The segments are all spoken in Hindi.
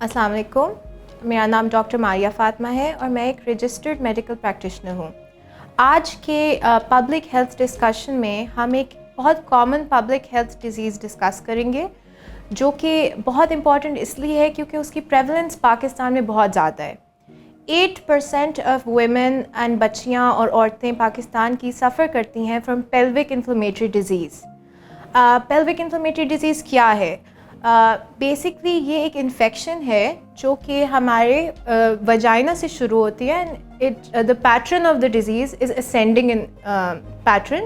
अस्सलाम वालेकुम, मेरा नाम डॉक्टर मारिया फ़ातिमा है और मैं एक रजिस्टर्ड मेडिकल प्रैक्टिशनर हूँ। आज के पब्लिक हेल्थ डिस्कशन में हम एक बहुत common public health disease discuss करेंगे, जो कि बहुत इम्पॉर्टेंट इसलिए है क्योंकि उसकी प्रेवलेंस पाकिस्तान में बहुत ज़्यादा है। 8% ऑफ वुमेन एंड बच्चियाँ और औरतें पाकिस्तान की सफ़र करती हैं from pelvic inflammatory disease. Pelvic inflammatory disease क्या है? बेसिकली ये एक इन्फेक्शन है जो कि हमारे वजाइना से शुरू होती है and the pattern of the disease is ascending in pattern,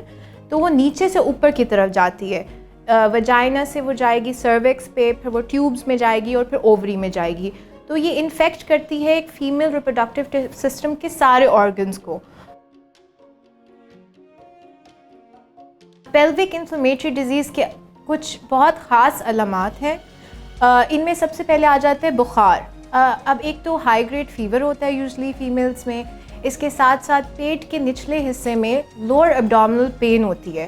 तो वो नीचे से ऊपर की तरफ जाती है। वजाइना से वो जाएगी सर्विक्स पे, फिर वो ट्यूब्स में जाएगी और फिर ओवरी में जाएगी। तो ये इन्फेक्ट करती है एक फ़ीमेल रिप्रोडक्टिव सिस्टम के सारे ऑर्गन्स को। पेल्विक इन्फ्लेमेटरी डिज़ीज़ के कुछ बहुत ख़ास अलामात हैं। इनमें सबसे पहले आ जाते हैं बुखार। अब एक तो हाई ग्रेड फ़ीवर होता है यूजुअली फ़ीमेल्स में, इसके साथ साथ पेट के निचले हिस्से में लोअर एब्डोमिनल पेन होती है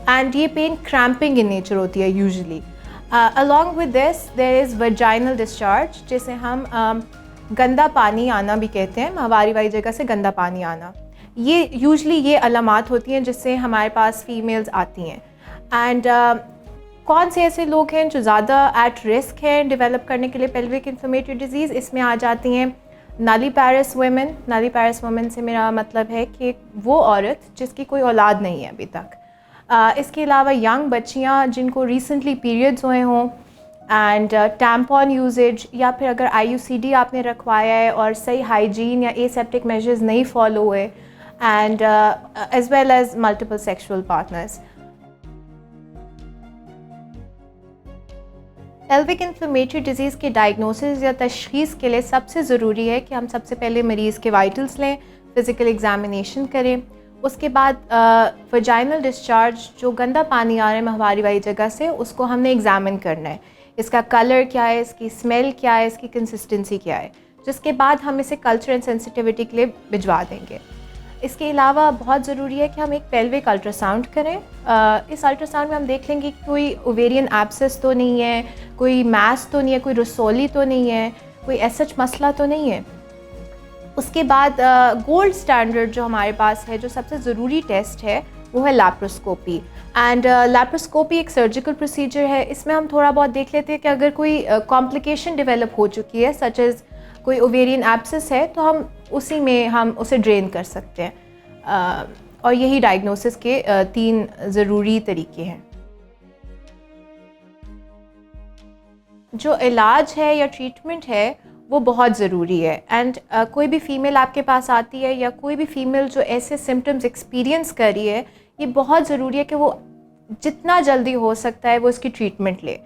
एंड ये पेन क्रैम्पिंग इन नेचर होती है usually. Along with this there is vaginal discharge, जिसे हम गंदा पानी आना भी कहते हैं, माहवारी वाली जगह से गंदा पानी आना। ये यूजुअली ये अलामात होती हैं जिससे हमारे पास फ़ीमेल्स आती हैं। एंड कौन से ऐसे लोग हैं जो ज़्यादा एट रिस्क हैं डेवलप करने के लिए पेल्विक इन्फ्लेमेटरी डिज़ीज़? इसमें आ जाती हैं नलीपैरस वुमेन। नलीपैरस वुमेन से मेरा मतलब है कि वो औरत जिसकी कोई औलाद नहीं है अभी तक। इसके अलावा यंग बच्चियाँ जिनको रिसेंटली पीरियड्स हुए हों एंड टैम्पॉन यूजेज, या फिर अगर IUCD आपने रखवाया है और सही हाइजीन या एसेप्टिक मेजर्स नहीं फॉलो हुए, and as well as multiple sexual partners. Pelvic inflammatory disease के डायग्नोसिस या तशख़ीस के लिए सबसे ज़रूरी है कि हम सबसे पहले मरीज़ के वाइटल्स लें, फ़िज़िकल एग्ज़ामिनेशन करें। उसके बाद वजाइनल डिस्चार्ज जो गंदा पानी आ रहा है माहवारी वाली जगह से, उसको हमने एग्ज़ामिन करना है। इसका कलर क्या है, इसकी स्मेल क्या है, इसकी कंसिस्टेंसी क्या है, जिसके बाद हम इसे कल्चर एंड सेंसिटिविटी के लिए भिजवा देंगे। इसके अलावा बहुत ज़रूरी है कि हम एक पेल्विक अल्ट्रासाउंड करें। इस अल्ट्रासाउंड में हम देख लेंगे कि कोई ओवेरियन एब्सेस तो नहीं है, कोई मास तो नहीं है, कोई रसोली तो नहीं है, कोई एसएच मसला तो नहीं है। उसके बाद गोल्ड स्टैंडर्ड जो हमारे पास है, जो सबसे ज़रूरी टेस्ट है, वो है लैप्रोस्कोपी। एंड लैप्रोस्कोपी एक सर्जिकल प्रोसीजर है। इसमें हम थोड़ा बहुत देख लेते हैं कि अगर कोई कॉम्प्लिकेशन डेवलप हो चुकी है, सच एज़ कोई ओवेरियन एब्सेस है, तो हम उसी में हम उसे ड्रेन कर सकते हैं। और यही डायग्नोसिस के 3 ज़रूरी तरीके हैं। जो इलाज है या ट्रीटमेंट है वो बहुत ज़रूरी है। एंड कोई भी फ़ीमेल आपके पास आती है या कोई भी फ़ीमेल जो ऐसे सिम्टम्स एक्सपीरियंस कर रही है, ये बहुत ज़रूरी है कि वो जितना जल्दी हो सकता है वो इसकी ट्रीटमेंट ले।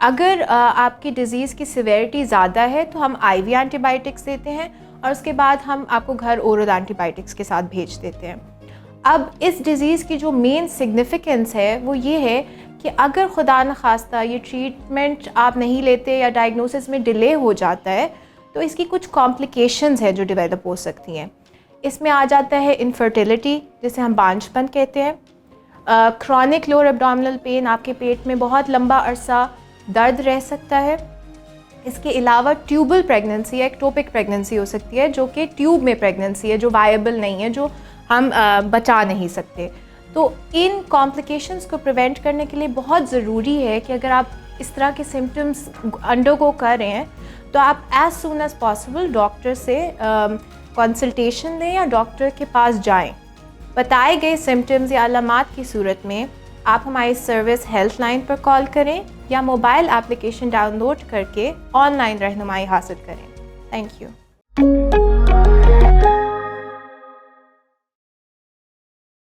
अगर आपकी डिज़ीज़ की सिवेरिटी ज़्यादा है तो हम IV एंटीबायोटिक्स देते हैं और उसके बाद हम आपको घर ओरल एंटीबायोटिक्स के साथ भेज देते हैं। अब इस डिज़ीज़ की जो मेन सिग्निफिकेंस है वो ये है कि अगर खुदा न खास्ता ये ट्रीटमेंट आप नहीं लेते या डायग्नोसिस में डिले हो जाता है, तो इसकी कुछ कॉम्प्लिकेशंस हैं जो डेवलप हो सकती हैं। इसमें आ जाता है इनफर्टिलिटी, जिसे हम बांझपन कहते हैं। क्रॉनिक लोअर एब्डोमिनल पेन, आपके पेट में बहुत लंबा अरसा दर्द रह सकता है। इसके अलावा ट्यूबल प्रेगनेंसी या एक्टोपिक प्रेगनेंसी हो सकती है, जो कि ट्यूब में प्रेगनेंसी है, जो वायबल नहीं है, जो हम बचा नहीं सकते। तो इन कॉम्प्लिकेशंस को प्रिवेंट करने के लिए बहुत ज़रूरी है कि अगर आप इस तरह के सिम्टम्स अंडरगो कर रहे हैं तो आप as soon as possible doctor से कंसल्टेशन लें या डॉक्टर के पास जाएं। बताए गए सिम्टम्स या अलामात की सूरत में आप हमारी सर्विस हेल्पलाइन पर कॉल करें या मोबाइल एप्लीकेशन डाउनलोड करके ऑनलाइन रहनुमाई हासिल करें। Thank you.